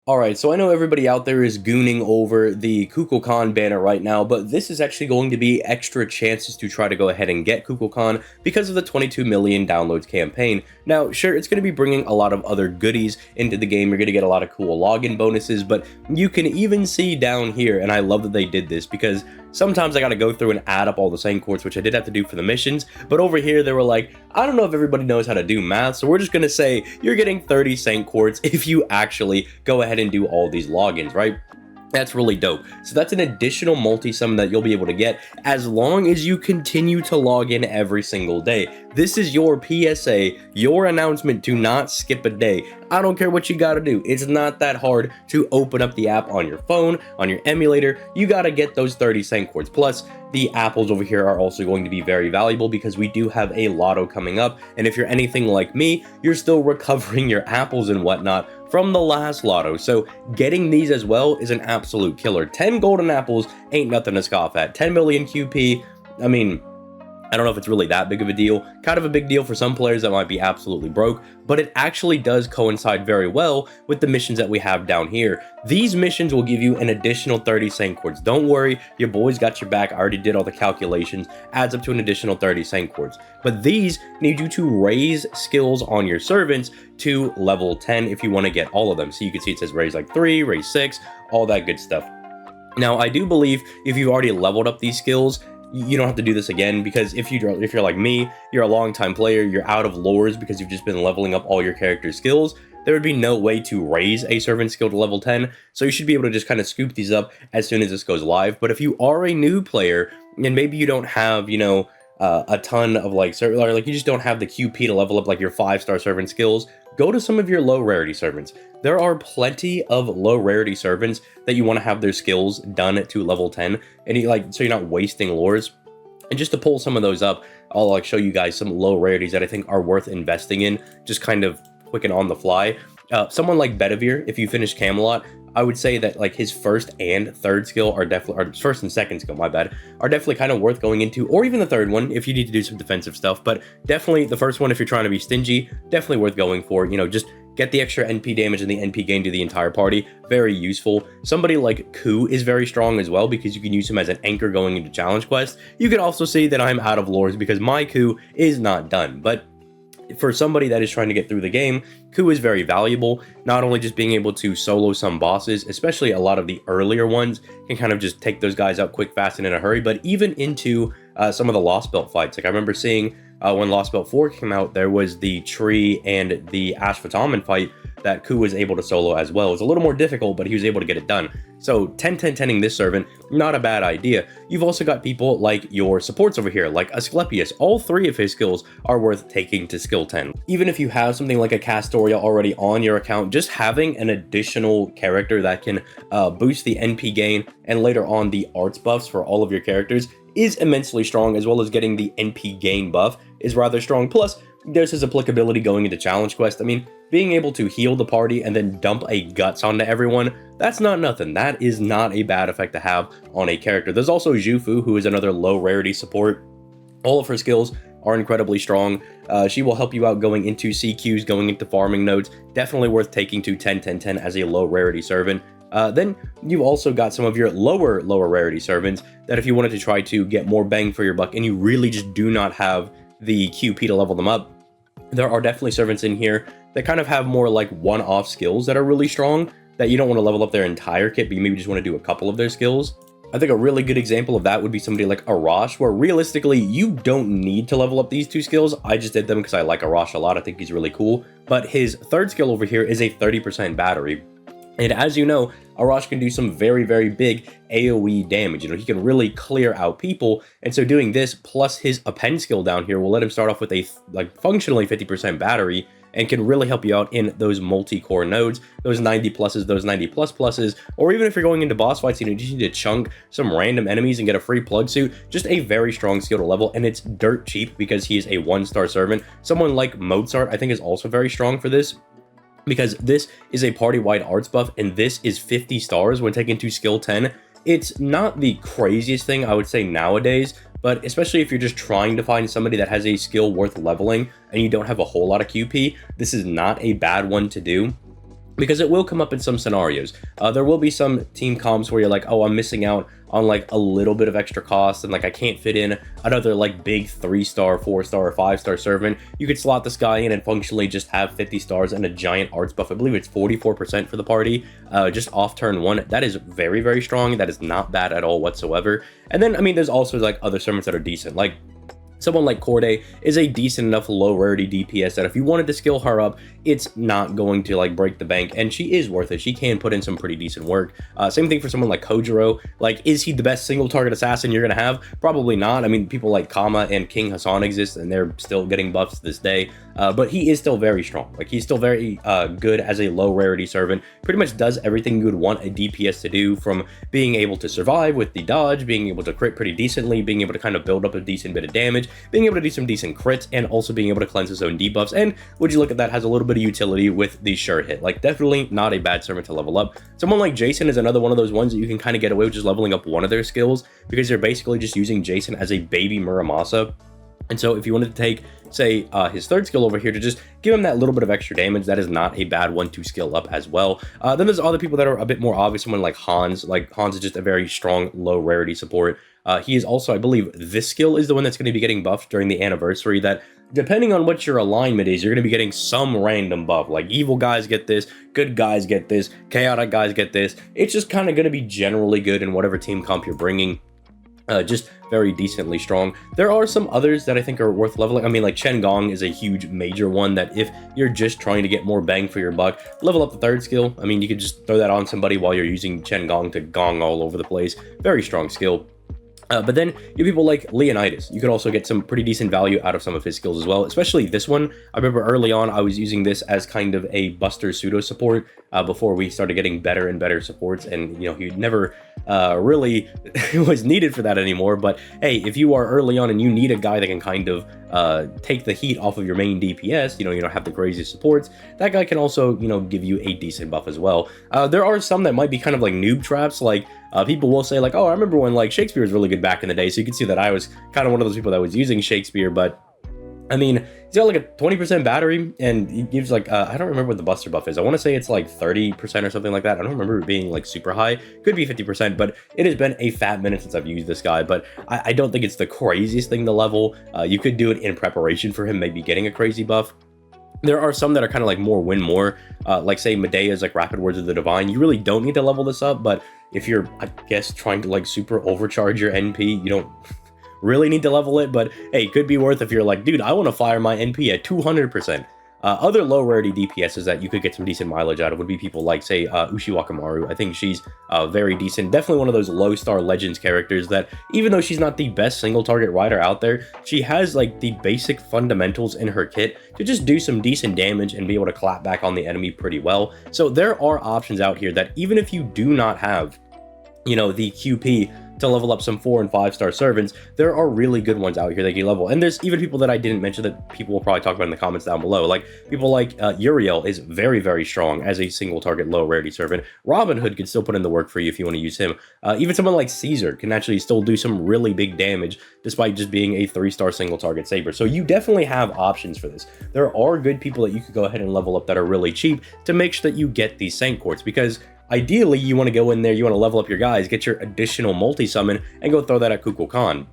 Alright, so I know everybody out there is gooning over the Kukulkan banner right now, but this is actually going to be extra chances to try to go ahead and get Kukulkan because of the 22 million downloads campaign. Now, sure, it's going to be bringing a lot of other goodies into the game. You're going to get a lot of cool login bonuses, but you can even see down here, and I love that they did this because sometimes I got to go through and add up all the Saint quartz, which I did have to do for the missions, but over here they were like, I don't know if everybody knows how to do math, so we're just going to say you're getting 30 Saint quartz if you actually go ahead and do all these logins, right? That's really dope. So that's an additional multi-sum that you'll be able to get as long as you continue to log in every single day. This is your PSA, your announcement to not skip a day. I don't care what you gotta do. It's not that hard to open up the app on your phone, on your emulator. You gotta get those 30 Saint quartz. Plus, the apples over here are also going to be very valuable because we do have a lotto coming up. And if you're anything like me, you're still recovering your apples and whatnot from the last lotto. So getting these as well is an absolute killer. 10 golden apples ain't nothing to scoff at. 10 million QP, I mean, I don't know if it's really that big of a deal. Kind of a big deal for some players that might be absolutely broke, but it actually does coincide very well with the missions that we have down here. These missions will give you an additional 30 Saint quartz. Don't worry, your boys got your back. I already did all the calculations. Adds up to an additional 30 Saint quartz. But these need you to raise skills on your servants to level 10 if you want to get all of them. So you can see it says raise like 3, raise 6, all that good stuff. Now, I do believe if you've already leveled up these skills, you don't have to do this again, because if you're like me, you're a long time player, you're out of lures because you've just been leveling up all your character's skills, there would be no way to raise a servant skill to level 10, so you should be able to just kind of scoop these up as soon as this goes live. But if you are a new player, and maybe you don't have, you know, a ton of like you just don't have the QP to level up like your 5-star servant skills, go to some of your low rarity servants. There are plenty of low rarity servants that you want to have their skills done to level 10, and so you're not wasting lures. And just to pull some of those up, I'll like show you guys some low rarities that I think are worth investing in, just kind of quick and on the fly. Someone like Bedivere, if you finish Camelot, I would say that like his first and third skill are definitely, or first and second skill, my bad, are definitely kind of worth going into, or even the third one if you need to do some defensive stuff. But definitely the first one, if you're trying to be stingy, definitely worth going for. You know, just get the extra NP damage and the NP gain to the entire party. Very useful. Somebody like Ku is very strong as well because you can use him as an anchor going into challenge quest. You can also see that I'm out of lures because my Ku is not done, but for somebody that is trying to get through the game, Ku is very valuable. Not only just being able to solo some bosses, especially a lot of the earlier ones, can kind of just take those guys out quick, fast, and in a hurry, but even into some of the Lost Belt fights. Like I remember seeing when Lost Belt 4 came out, there was the Tree and the Ashfataman fight that Ku was able to solo as well. It was a little more difficult, but he was able to get it done. So 10-10-10ing this servant, not a bad idea. You've also got people like your supports over here, like Asclepius. All 3 of his skills are worth taking to skill 10. Even if you have something like a Castoria already on your account, just having an additional character that can boost the NP gain and later on the arts buffs for all of your characters is immensely strong, as well as getting the NP gain buff is rather strong. Plus, there's his applicability going into challenge quest. I mean, being able to heal the party and then dump a guts onto everyone, that's not nothing. That is not a bad effect to have on a character. There's also Zhufu, who is another low rarity support. All of her skills are incredibly strong. She will help you out going into CQs, going into farming nodes. Definitely worth taking to 10-10-10 as a low rarity servant. Then you've also got some of your lower rarity servants that if you wanted to try to get more bang for your buck and you really just do not have the QP to level them up, there are definitely servants in here that kind of have more like one-off skills that are really strong that you don't want to level up their entire kit, but you maybe just want to do a couple of their skills. I think a really good example of that would be somebody like Arash, where realistically you don't need to level up these 2 skills. I just did them because I like Arash a lot. I think he's really cool. But his third skill over here is a 30% battery. And as you know, Arash can do some very, very big AoE damage. You know, he can really clear out people. And so doing this plus his append skill down here will let him start off with a functionally 50% battery and can really help you out in those multi-core nodes, those 90 pluses, those 90 plus pluses, or even if you're going into boss fights, you know, you just need to chunk some random enemies and get a free plug suit. Just a very strong skill to level, and it's dirt cheap because he is a 1-star servant. Someone like Mozart, I think, is also very strong for this, because this is a party-wide arts buff, and this is 50 stars when taken to skill 10. It's not the craziest thing, I would say, nowadays, but especially if you're just trying to find somebody that has a skill worth leveling and you don't have a whole lot of QP, this is not a bad one to do. because it will come up in some scenarios. There will be some team comps where you're like, oh, I'm missing out on like a little bit of extra cost, and like I can't fit in another like big 3-star, 4-star, or 5-star servant. You could slot this guy in and functionally just have 50 stars and a giant arts buff. I believe it's 44% for the party, just off turn 1. That is very, very strong. That is not bad at all whatsoever. And then, I mean, there's also like other servants that are decent. Like someone like Corday is a decent enough low rarity DPS that if you wanted to skill her up, it's not going to like break the bank, and she is worth it. She can put in some pretty decent work. Same thing for someone like Kojiro. Like, is he the best single target assassin you're gonna have? Probably not. I mean, people like Kama and King Hassan exist, and they're still getting buffs to this day. But he is still very strong. Like, he's still very good as a low rarity servant. Pretty much does everything you would want a DPS to do, from being able to survive with the dodge, being able to crit pretty decently, being able to kind of build up a decent bit of damage, being able to do some decent crits, and also being able to cleanse his own debuffs. And would you look at that, has a little bit of utility with the sure hit. Like, definitely not a bad servant to level up. Someone like Jason is another one of those ones that you can kind of get away with just leveling up one of their skills, because you're basically just using Jason as a baby Muramasa. And so if you wanted to take, say, his third skill over here to just give him that little bit of extra damage, that is not a bad one to skill up as well. Then there's other people that are a bit more obvious. Someone like Hans. Like, Hans is just a very strong low rarity support. He is also, I believe, this skill is the one that's going to be getting buffed during the anniversary, that depending on what your alignment is, you're going to be getting some random buff. Like, evil guys get this, good guys get this, chaotic guys get this. It's just kind of going to be generally good in whatever team comp you're bringing. Just very decently strong. There are some others that I think are worth leveling. I mean, like Chen Gong is a huge major one that if you're just trying to get more bang for your buck, level up the third skill. I mean, you could just throw that on somebody while you're using Chen Gong to gong all over the place. Very strong skill. But then you have people like Leonidas. You could also get some pretty decent value out of some of his skills as well, especially this one. I remember early on I was using this as kind of a Buster pseudo support before we started getting better and better supports, and you know, he never really was needed for that anymore. But hey, if you are early on and you need a guy that can kind of take the heat off of your main DPS, you don't have the craziest supports, that guy can also, give you a decent buff as well. There are some that might be kind of like noob traps, like people will say like, oh, I remember when like Shakespeare was really good back in the day. So you can see that I was kind of one of those people that was using Shakespeare, but I mean, he's got like a 20% battery, and he gives like, I don't remember what the Buster buff is. I want to say it's like 30% or something like that. I don't remember it being like super high. Could be 50%, but it has been a fat minute since I've used this guy, but I don't think it's the craziest thing to level. You could do it in preparation for him maybe getting a crazy buff. There are some that are kind of like more win more, like say Medea's like Rapid Words of the Divine. You really don't need to level this up, but if you're, I guess, trying to like super overcharge your NP, you don't really need to level it, but hey, could be worth if you're like, dude, I want to fire my NP at 200%. Other low rarity DPSs that you could get some decent mileage out of would be people like, say, Ushi Wakamaru. I think she's very decent. Definitely one of those low star legends characters that, even though she's not the best single target rider out there, she has like the basic fundamentals in her kit to just do some decent damage and be able to clap back on the enemy pretty well. So there are options out here that even if you do not have, the QP to level up some 4 and 5 star servants, there are really good ones out here that you level. And there's even people that I didn't mention that people will probably talk about in the comments down below. Like people like Uriel is very, very strong as a single target low rarity servant. Robin Hood can still put in the work for you if you want to use him. Even someone like Caesar can actually still do some really big damage despite just being a 3-star single target saber. So you definitely have options for this. There are good people that you could go ahead and level up that are really cheap to make sure that you get these Saint Quartz, because ideally, you want to go in there, you want to level up your guys, get your additional multi-summon, and go throw that at Kukulkan.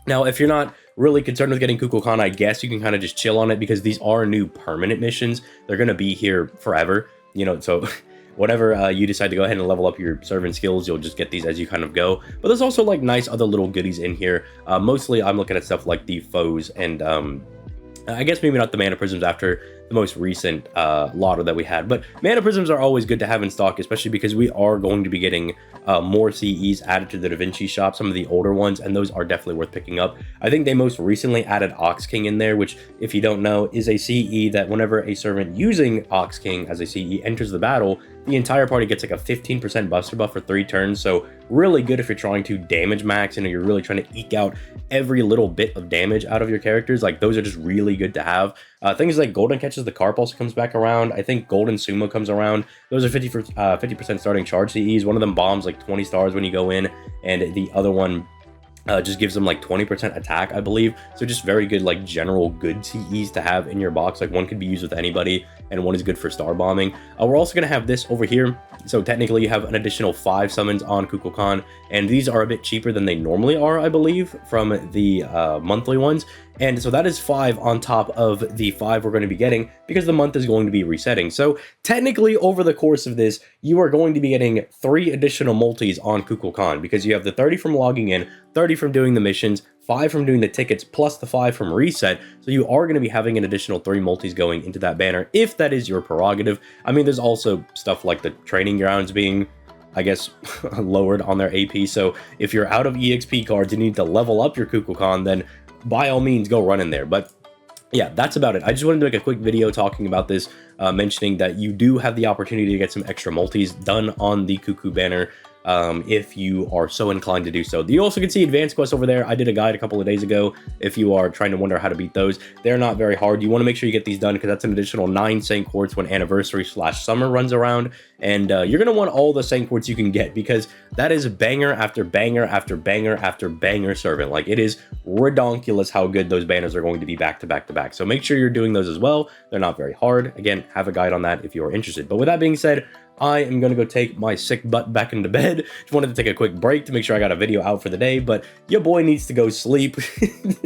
Now, if you're not really concerned with getting Kukulkan, I guess you can kind of just chill on it, because these are new permanent missions. They're going to be here forever, so whatever you decide to go ahead and level up your servant skills, you'll just get these as you kind of go. But there's also like nice other little goodies in here. Mostly, I'm looking at stuff like the foes and I guess maybe not the mana prisms after the most recent lotto that we had, but mana prisms are always good to have in stock, especially because we are going to be getting more CEs added to the Da Vinci shop, some of the older ones, and those are definitely worth picking up. I think they most recently added Ox King in there, which, if you don't know, is a CE that whenever a servant using Ox King as a CE enters the battle, the entire party gets like a 15% buster buff for 3 turns, so really good if you're trying to damage max and you're really trying to eke out every little bit of damage out of your characters. Like, those are just really good to have. Things like Golden Catches the Carp also comes back around. I think Golden Sumo comes around. Those are 50% starting charge CEs. One of them bombs like 20 stars when you go in, and the other one Just gives them like 20% attack, I believe. So just very good, like general good TEs to have in your box. Like one could be used with anybody, and one is good for star bombing. We're also gonna have this over here. So technically you have an additional 5 summons on Kukulkan, and these are a bit cheaper than they normally are, I believe, from the monthly ones. And so that is 5 on top of the 5 we're going to be getting, because the month is going to be resetting. So technically over the course of this, you are going to be getting 3 additional multis on Kukulkan, because you have the 30 from logging in, 30 from doing the missions, 5 from doing the tickets, plus the 5 from reset. So you are going to be having an additional 3 multis going into that banner, if that is your prerogative. I mean, there's also stuff like the training grounds being, I guess, lowered on their AP. So if you're out of EXP cards and you need to level up your Kukulkan, then by all means go run in there. But yeah, that's about it. I just wanted to make a quick video talking about this, mentioning that you do have the opportunity to get some extra multis done on the Kuku banner, if you are so inclined to do so. You also can see advanced quests over there. I did a guide a couple of days ago if you are trying to wonder how to beat those. They're not very hard. You want to make sure you get these done, because that's an additional 9 Saint Quartz when anniversary/summer runs around. And you're going to want all the Saint Quartz you can get, because that is banger after banger after banger after banger servant. Like, it is redonkulous how good those banners are going to be back to back to back. So make sure you're doing those as well. They're not very hard. Again, have a guide on that if you are interested. But with that being said, I am going to go take my sick butt back into bed. Just wanted to take a quick break to make sure I got a video out for the day, but your boy needs to go sleep.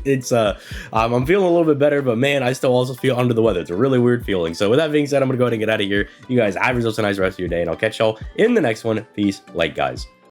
It's I'm feeling a little bit better, but man, I still also feel under the weather. It's a really weird feeling. So with that being said, I'm going to go ahead and get out of here. You guys have yourselves a nice rest of your day, and I'll catch y'all in the next one. Peace, like guys.